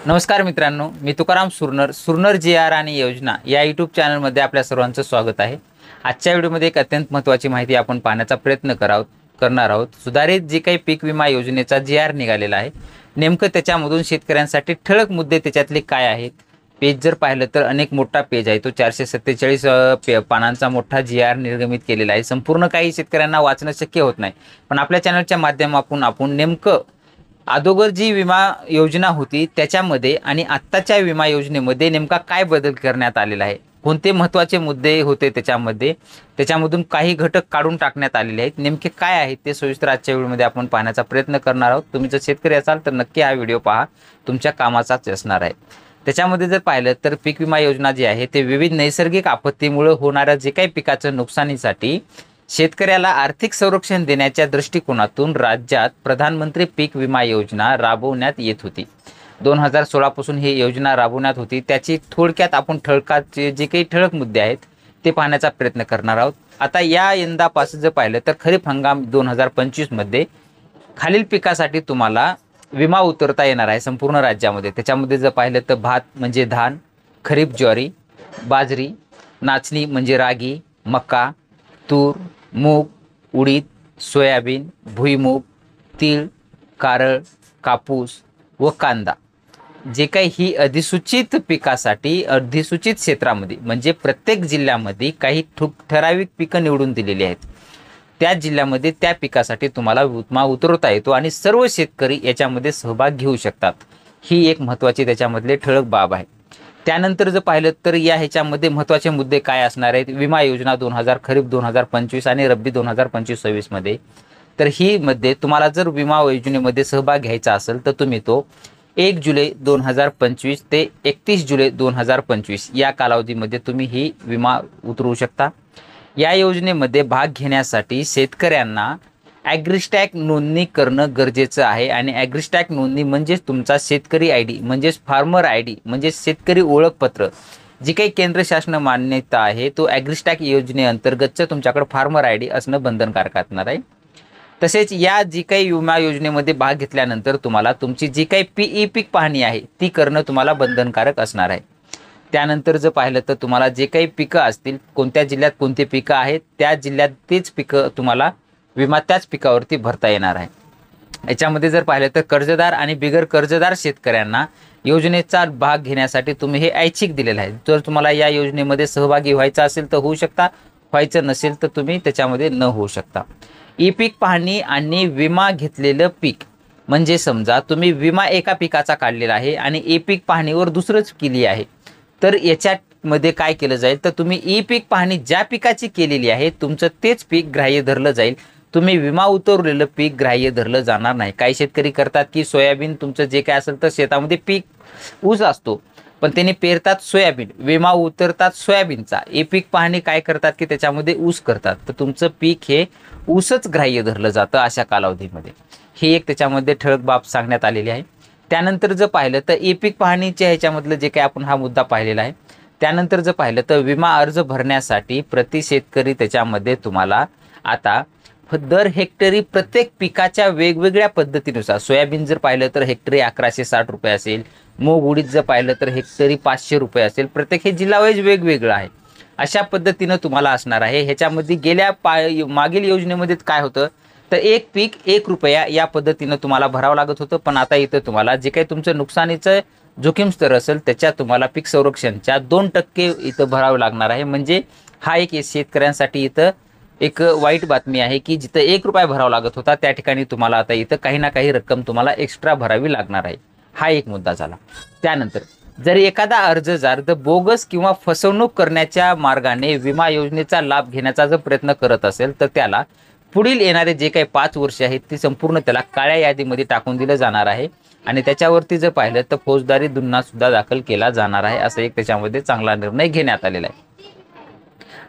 नमस्कार मित्रांनो, मी तुकाराम सुरनर जी.आर. आणि योजना या यूट्यूब चॅनलमध्ये आपल्या सर्वांचं स्वागत आहे. आजच्या व्हिडिओमध्ये एक अत्यंत महत्त्वाची माहिती आपण पाहण्याचा प्रयत्न करणार आहोत. सुधारित जे काही पीक विमा योजनेचा जी.आर. निघालेला आहे, नेमकं त्याच्यामधून शेतकऱ्यांसाठी ठळक मुद्दे त्याच्यातले काय आहेत. पेज जर पाहिलं तर अनेक मोठा पेज आहे. तो 447 पानांचा मोठा जी.आर. निर्गमित केलेला आहे. संपूर्ण काही शेतकऱ्यांना वाचणं शक्य होत नाही, पण आपल्या चॅनलच्या माध्यमातून आपण नेमकं अगोदर जी विमा योजना होती त्याच्यामध्ये आणि आत्ताच्या विमा योजनेमध्ये नेमका काय बदल करण्यात आलेला आहे, कोणते महत्त्वाचे मुद्दे होते त्याच्यामधून काही घटक काढून टाकण्यात आलेले आहेत, नेमके काय आहेत ते सविस्तर आजच्या व्हिडिओमध्ये आपण पाहण्याचा प्रयत्न करणार आहोत. तुम्ही जर शेतकरी असाल तर नक्की हा व्हिडिओ पहा, तुमच्या कामाचाच असणार आहे. त्याच्यामध्ये जर पाहिलं तर पीक विमा योजना जी आहे ते विविध नैसर्गिक आपत्तीमुळे होणाऱ्या जे काही पिकाचं नुकसानीसाठी शेतकऱ्याला आर्थिक संरक्षण देण्याच्या दृष्टिकोनातून राज्यात प्रधानमंत्री पीक विमा योजना राबवण्यात येत होती. 2016 पासून ही योजना राबवण्यात होती. त्याची थोडक्यात आपण जे काही ठळक मुद्दे आहेत ते पाहण्याचा प्रयत्न करणार आहोत. आता या यंदापासून जर पाहिलं तर खरीप हंगाम 2025 मध्ये खालील पिकासाठी तुम्हाला विमा उतरता येणार आहे संपूर्ण राज्यामध्ये. त्याच्यामध्ये जर पाहिलं तर भात म्हणजे धान, खरीप ज्वारी, बाजरी, नाचणी म्हणजे रागी, मका, तूर, मूग, उडीद, सोयाबीन, भुईमूग, तीळ, कारळ, कापूस व कांदा. जे काही ही अधिसूचित पिकासाठी अधिसूचित क्षेत्रामध्ये म्हणजे प्रत्येक जिल्ह्यामध्ये काही ठराविक पिकं निवडून दिलेली आहेत. त्या जिल्ह्यामध्ये त्या पिकासाठी तुम्हाला विमा उतरवता येतो आणि सर्व शेतकरी याच्यामध्ये सहभाग घेऊ शकतात. ही एक महत्त्वाची त्याच्यामधले ठळक बाब आहे. त्यानंतर जर पाहिलं तर या ह्याच्यामध्ये महत्त्वाचे मुद्दे काय असणार आहेत. विमा योजना खरीप 2025 आणि रब्बी 2025-26 मध्ये. तर ही मध्ये तुम्हाला जर विमा योजनेमध्ये सहभाग घ्यायचा असेल तर तुम्ही तो 1 जुलै 2025 ते 31 जुलै 2025 या कालावधीमध्ये तुम्ही ही विमा उतरवू शकता. या योजनेमध्ये भाग घेण्यासाठी शेतकऱ्यांना ॲग्रिस्टॅग नोंदणी करणं गरजेचं आहे. आणि ॲग्रिस्टॅग नोंदणी म्हणजेच तुमचा शेतकरी ID म्हणजेच फार्मर ID म्हणजे शेतकरी ओळखपत्र, जी काही केंद्र शासन मान्यता आहे तो ॲग्रिस्टॅग योजनेअंतर्गतचं तुमच्याकडे फार्मर ID असणं बंधनकारक असणार आहे. तसेच या जी काही विमा योजनेमध्ये भाग घेतल्यानंतर तुम्हाला तुमची जी काही पीक पाहणी आहे ती करणं तुम्हाला बंधनकारक असणार आहे. त्यानंतर जर पाहिलं तर तुम्हाला जे काही पिकं असतील, कोणत्या जिल्ह्यात कोणते पिकं आहेत त्या जिल्ह्यात तेच पिकं तुम्हाला विमा त्याच पिकावरती भरता येणार आहे. याच्यामध्ये जर पाहिलं तर कर्जदार आणि बिगर कर्जदार शेतकऱ्यांना योजनेचा भाग घेण्यासाठी तुम्ही हे ऐच्छिक दिलेलं आहे. जर तुम्हाला या योजनेमध्ये सहभागी व्हायचं असेल तर होऊ शकता, व्हायचं नसेल तर तुम्ही त्याच्यामध्ये न होऊ शकता. ई पीक पाहणी आणि विमा घेतलेलं पीक म्हणजे समजा तुम्ही विमा एका पिकाचा काढलेला आहे आणि ई पीक पाहणीवर दुसरंच केली आहे, तर याच्यामध्ये काय केलं जाईल तर तुम्ही ई पीक पाहणी ज्या पिकाची केलेली आहे तुमचं तेच पीक ग्राह्य धरलं जाईल. तुम्ही विमा उतरवलेलं पीक ग्राह्य धरलं जाणार नाही. काही शेतकरी करतात की सोयाबीन तुमचं जे काय असेल तर शेतामध्ये पीक ऊस असतो, पण त्यांनी पेरतात सोयाबीन, विमा उतरतात सोयाबीनचा. ई पीक पाहणी काय करतात की त्याच्यामध्ये ऊस करतात, तर तुमचं पीक हे ऊसच ग्राह्य धरलं जातं अशा कालावधीमध्ये. ही एक त्याच्यामध्ये ठळक बाब सांगण्यात आलेली आहे. त्यानंतर जर पाहिलं तर ई पीक पाहणीच्या ह्याच्यामधलं जे काही आपण हा मुद्दा पाहिलेला आहे. त्यानंतर जर पाहिलं तर विमा अर्ज भरण्यासाठी प्रति शेतकरी त्याच्यामध्ये तुम्हाला आता दर हेक्टरी प्रत्येक पिकाच्या वेगवेगळ्या पद्धतीनुसार, सोयाबीन जर पाहिलं तर हेक्टरी 1160 रुपये असेल, मूग उडीद जर पाहिलं तर हेक्टरी 500 रुपये असेल. प्रत्येक हे जिल्हावाईज वेगवेगळं आहे. अशा पद्धतीनं तुम्हाला असणार आहे. ह्याच्यामध्ये मागील योजनेमध्ये काय होतं तर एक पीक 1 रुपया या पद्धतीनं तुम्हाला भरावं लागत होतं, पण आता इथं तुम्हाला जे काही तुमचं नुकसानीचं जोखीम स्तर असेल त्याच्या तुम्हाला पीक संरक्षणच्या 2% इथं भरावं लागणार आहे. म्हणजे हा एक शेतकऱ्यांसाठी इथं एक वाईट बातमी आहे की जिथं 1 रुपया भरावा लागत होता त्या ठिकाणी तुम्हाला आता इथं काही ना काही रक्कम तुम्हाला एक्स्ट्रा भरावी लागणार आहे. हा एक मुद्दा झाला. त्यानंतर जर एखादा अर्जदार बोगस किंवा फसवणूक करण्याच्या मार्गाने विमा योजनेचा लाभ घेण्याचा जर प्रयत्न करत असेल तर त्याला पुढील येणारे जे काही 5 वर्ष आहेत ती संपूर्ण त्याला काळ्या यादीमध्ये टाकून दिलं जाणार आहे. आणि त्याच्यावरती जर पाहिलं तर फौजदारी गुन्हा सुद्धा दाखल केला जाणार आहे. असं एक त्याच्यामध्ये चांगला निर्णय घेण्यात आलेला आहे.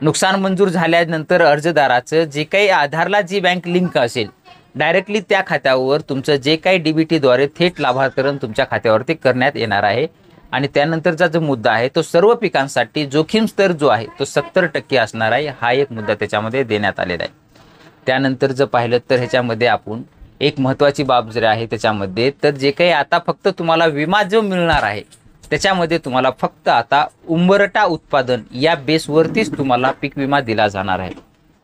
नुकसान मंजूर झाल्यानंतर अर्जदाराचं जे काही आधारला जी बँक लिंक असेल डायरेक्टली त्या खात्यावर तुमचं जे काही DBTद्वारे थेट लाभांतरण तुमच्या खात्यावरती करण्यात येणार आहे. आणि त्यानंतरचा जो मुद्दा आहे तो सर्व पिकांसाठी जोखीम स्तर जो आहे तो 70% असणार आहे. हा एक मुद्दा त्याच्यामध्ये देण्यात आलेला आहे. त्यानंतर जर पाहिलं तर ह्याच्यामध्ये आपण एक महत्त्वाची बाब जर आहे त्याच्यामध्ये, तर जे काही आता फक्त तुम्हाला विमा जो मिळणार आहे त्याच्यामध्ये तुम्हाला फक्त आता उंबरठा उत्पादन या बेसवरतीच तुम्हाला पीक विमा दिला जाणार आहे.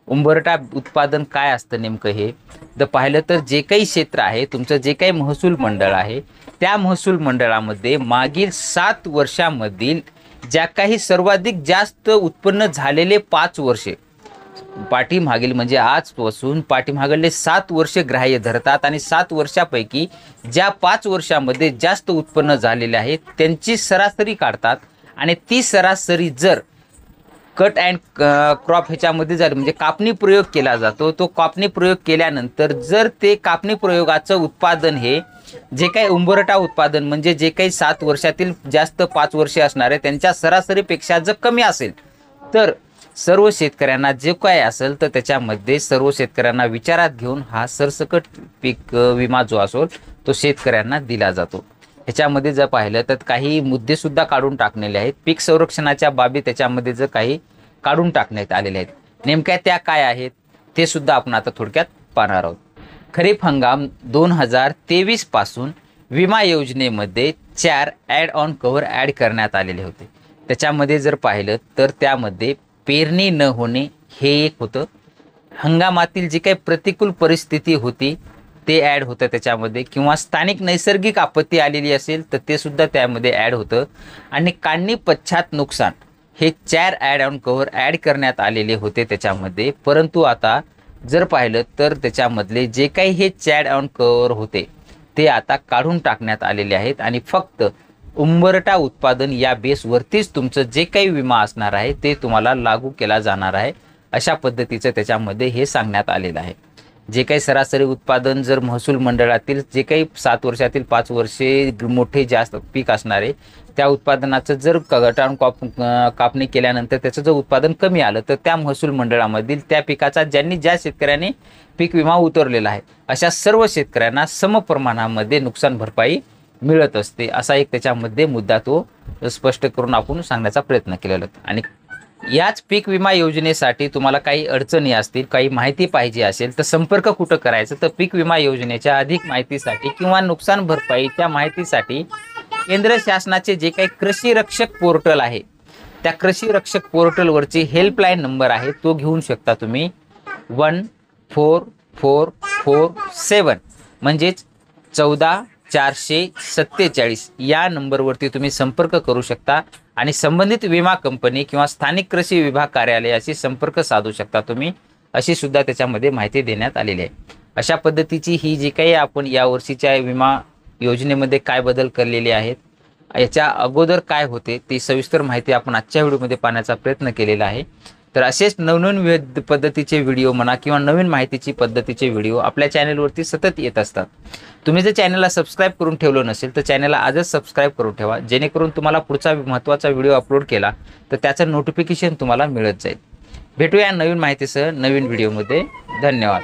उंबरठा उत्पादन काय असतं नेमकं हे तर पाहिलं तर जे काही क्षेत्र आहे तुमचं, जे काही महसूल मंडळ आहे त्या महसूल मंडळामध्ये मागील 7 वर्षामधील ज्या काही सर्वाधिक जास्त उत्पन्न झालेले 5 वर्षे पाठीमागील म्हणजे आजपासून पाठीमागले 7 वर्षे ग्राह्य धरतात आणि 7 वर्षापैकी ज्या 5 वर्षामध्ये जास्त उत्पन्न झालेले आहे त्यांची सरासरी काढतात आणि ती सरासरी जर कट अँड क्रॉप ह्याच्यामध्ये झाली म्हणजे कापणी प्रयोग केला जातो, तो कापणी प्रयोग केल्यानंतर जर ते कापणी प्रयोगाचं उत्पादन हे जे काही उंबरठा उत्पादन म्हणजे जे काही 7 वर्षातील जास्त 5 वर्षे असणारे त्यांच्या सरासरीपेक्षा जर कमी असेल तर सर्व शेतकऱ्यांना जे काय असेल तर त्याच्यामध्ये सर्व शेतकऱ्यांना विचारात घेऊन हा सरसकट पीक विमा जो असो तो शेतकऱ्यांना दिला जातो. ह्याच्यामध्ये जर पाहिलं तर काही मुद्देसुद्धा काढून टाकलेले आहेत. पीक संरक्षणाच्या बाबी त्याच्यामध्ये जर काही काढून टाकण्यात आलेले आहेत, नेमक्या त्या काय आहेत ते सुद्धा आपण आता थोडक्यात पाहणार आहोत. खरीप हंगाम 2023 पासून विमा योजनेमध्ये 4 ॲड ऑन कव्हर ॲड करण्यात आलेले होते. त्याच्यामध्ये जर पाहिलं तर त्यामध्ये पेरणी न होणे हे एक होतं, हंगामातील जी काही प्रतिकूल परिस्थिती होती ते ॲड होतं त्याच्यामध्ये, किंवा स्थानिक नैसर्गिक आपत्ती आलेली असेल तर ते सुद्धा त्यामध्ये ॲड होतं, आणि काढणी पश्चात नुकसान हे 4 ॲड ऑन कव्हर ॲड करण्यात आलेले होते त्याच्यामध्ये. परंतु आता जर पाहिलं तर त्याच्यामधले जे काही हे 4 ऑन कव्हर होते ते आता काढून टाकण्यात आलेले आहेत आणि फक्त उंबरठा उत्पादन या बेसवरतीच तुमचं जे काही विमा असणार आहे ते तुम्हाला लागू केला जाणार आहे. अशा पद्धतीचं त्याच्यामध्ये हे सांगण्यात आलेलं आहे. जे काही सरासरी उत्पादन जर महसूल मंडळातील जे काही 7 वर्षातील 5 वर्षे मोठे जास्त पीक असणारे त्या उत्पादनाचं जर गटान कापणी केल्यानंतर त्याचं जर उत्पादन कमी आलं तर त्या महसूल मंडळामधील त्या पिकाचा ज्या शेतकऱ्यांनी पीक विमा उतरलेला आहे अशा सर्व शेतकऱ्यांना समप्रमाणामध्ये नुकसान भरपाई मिळत असते. असा एक त्याच्यामध्ये मुद्दा तो स्पष्ट करून आपण सांगण्याचा प्रयत्न केलेला होता. आणि याच पीक विमा योजनेसाठी तुम्हाला काही अडचणी असतील, काही माहिती पाहिजे असेल तर संपर्क कुठं करायचं तर पीक विमा योजनेच्या अधिक माहितीसाठी किंवा नुकसान भरपाईच्या माहितीसाठी केंद्र शासनाचे जे काही कृषी रक्षक पोर्टल आहे त्या कृषी रक्षक पोर्टलवरची हेल्पलाईन नंबर आहे तो घेऊन शकता तुम्ही. 14447 म्हणजेच 14447 या नंबरवरती तुम्ही संपर्क करू शकता आणि संबंधित विमा कंपनी किंवा स्थानिक कृषी विभाग कार्यालयाशी संपर्क साधू शकता तुम्ही, अशी सुद्धा त्याच्यामध्ये माहिती देण्यात आलेली आहे. अशा पद्धतीची ही जी काही आपण या वर्षीच्या विमा योजनेमध्ये काय बदल केलेले आहेत, याच्या अगोदर काय होते ती सविस्तर माहिती आपण आजच्या व्हिडिओमध्ये पाहण्याचा प्रयत्न केलेला आहे. तर असेच नवनवीन विविध पद्धतीचे व्हिडिओ म्हणा किंवा नवीन माहितीची पद्धतीचे व्हिडिओ आपल्या चॅनलवरती सतत येत असतात. तुम्ही जर चॅनलला सबस्क्राईब करून ठेवलं नसेल तर चॅनलला आजच सबस्क्राईब करून ठेवा, जेणेकरून तुम्हाला पुढचा महत्त्वाचा व्हिडिओ अपलोड केला तर त्याचं नोटिफिकेशन तुम्हाला मिळत जाईल. भेटूया नवीन माहितीसह नवीन व्हिडिओमध्ये. धन्यवाद.